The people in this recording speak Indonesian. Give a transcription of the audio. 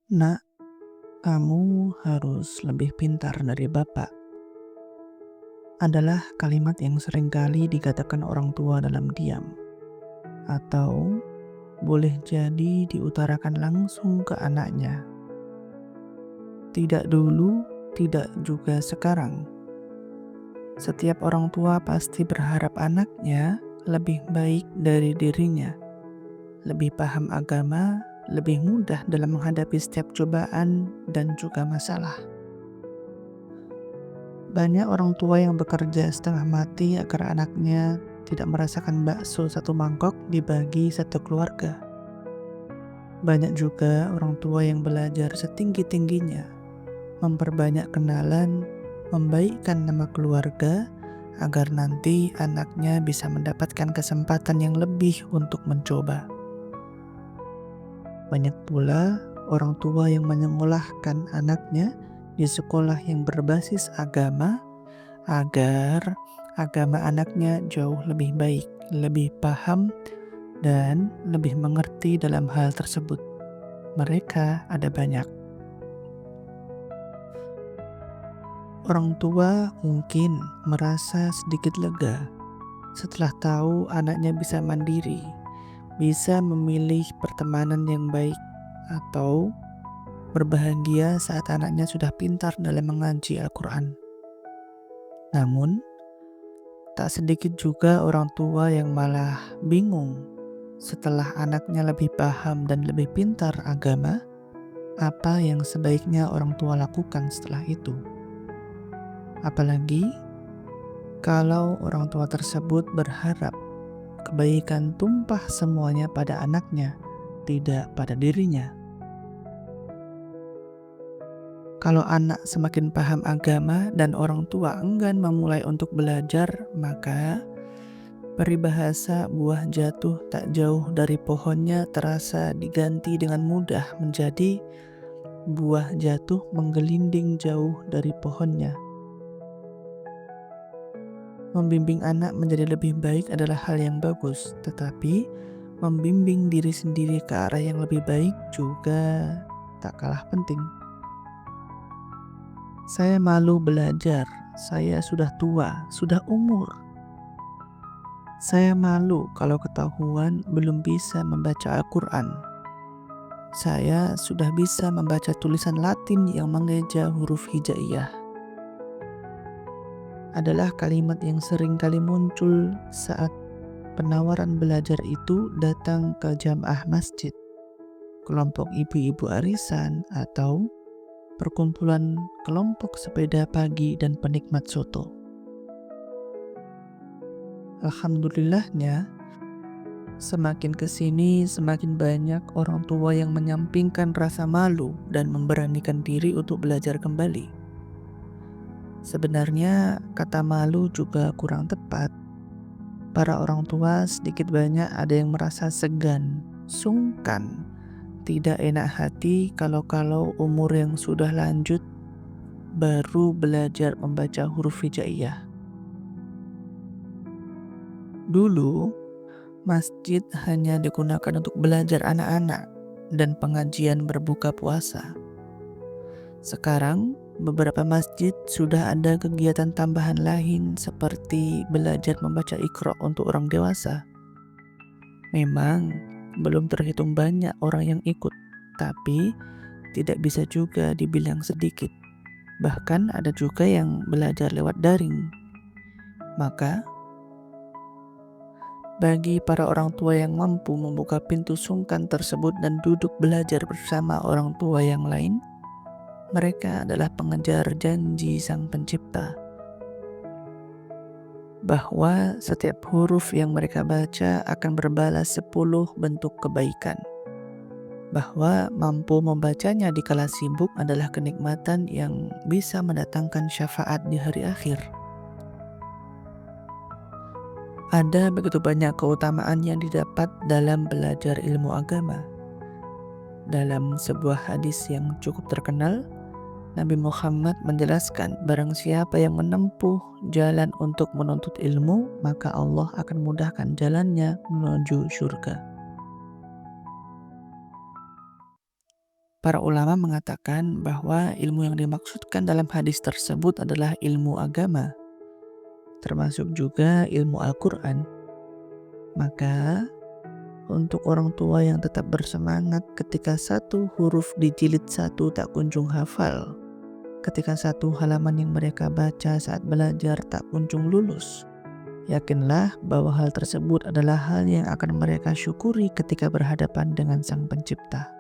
Nak, kamu harus lebih pintar dari bapak, adalah kalimat yang seringkali dikatakan orang tua dalam diam, atau boleh jadi diutarakan langsung ke anaknya. Tidak dulu, tidak juga sekarang. Setiap orang tua pasti berharap anaknya lebih baik dari dirinya, lebih paham agama, lebih mudah dalam menghadapi setiap cobaan dan juga masalah. Banyak orang tua yang bekerja setengah mati agar anaknya tidak merasakan bakso satu mangkok dibagi satu keluarga. Banyak juga orang tua yang belajar setinggi-tingginya, memperbanyak kenalan, membaikkan nama keluarga, agar nanti anaknya bisa mendapatkan kesempatan yang lebih untuk mencoba. Banyak pula orang tua yang menyekolahkan anaknya di sekolah yang berbasis agama, agar agama anaknya jauh lebih baik, lebih paham, dan lebih mengerti dalam hal tersebut. Mereka ada banyak. Orang tua mungkin merasa sedikit lega setelah tahu anaknya bisa mandiri, bisa memilih pertemanan yang baik, atau berbahagia saat anaknya sudah pintar dalam mengaji Al-Quran. Namun, tak sedikit juga orang tua yang malah bingung setelah anaknya lebih paham dan lebih pintar agama, apa yang sebaiknya orang tua lakukan setelah itu. Apalagi kalau orang tua tersebut berharap kebaikan tumpah semuanya pada anaknya, tidak pada dirinya. Kalau anak semakin paham agama dan orang tua enggan memulai untuk belajar, maka peribahasa buah jatuh tak jauh dari pohonnya terasa diganti dengan mudah menjadi buah jatuh menggelinding jauh dari pohonnya. Membimbing anak menjadi lebih baik adalah hal yang bagus, tetapi membimbing diri sendiri ke arah yang lebih baik juga tak kalah penting. Saya malu belajar, saya sudah tua, sudah umur. Saya malu kalau ketahuan belum bisa membaca Al-Quran. Saya sudah bisa membaca tulisan Latin yang mengeja huruf hijaiyah. Adalah kalimat yang sering kali muncul saat penawaran belajar itu datang ke jamaah masjid, kelompok ibu-ibu arisan, atau perkumpulan kelompok sepeda pagi dan penikmat soto. Alhamdulillahnya, semakin kesini semakin banyak orang tua yang menyampingkan rasa malu dan memberanikan diri untuk belajar kembali. Sebenarnya kata malu juga kurang tepat. Para orang tua sedikit banyak ada yang merasa segan, sungkan, tidak enak hati kalau umur yang sudah lanjut baru belajar membaca huruf hijaiyah. Dulu, masjid hanya digunakan untuk belajar anak-anak dan pengajian berbuka puasa. Sekarang, beberapa masjid sudah ada kegiatan tambahan lain seperti belajar membaca Iqra untuk orang dewasa. Memang belum terhitung banyak orang yang ikut, tapi tidak bisa juga dibilang sedikit. Bahkan ada juga yang belajar lewat daring. Maka, bagi para orang tua yang mampu membuka pintu sungkan tersebut dan duduk belajar bersama orang tua yang lain, mereka adalah pengejar janji Sang Pencipta, bahwa setiap huruf yang mereka baca akan berbalas 10 bentuk kebaikan. Bahwa mampu membacanya di kala sibuk adalah kenikmatan yang bisa mendatangkan syafaat di hari akhir. Ada begitu banyak keutamaan yang didapat dalam belajar ilmu agama. Dalam sebuah hadis yang cukup terkenal, Nabi Muhammad menjelaskan, barang siapa yang menempuh jalan untuk menuntut ilmu, maka Allah akan mudahkan jalannya menuju surga. Para ulama mengatakan bahwa ilmu yang dimaksudkan dalam hadis tersebut adalah ilmu agama, termasuk juga ilmu Al-Quran. Maka, untuk orang tua yang tetap bersemangat ketika satu huruf di jilid 1 tak kunjung hafal, ketika satu halaman yang mereka baca saat belajar tak kunjung lulus, yakinlah bahwa hal tersebut adalah hal yang akan mereka syukuri ketika berhadapan dengan Sang Pencipta.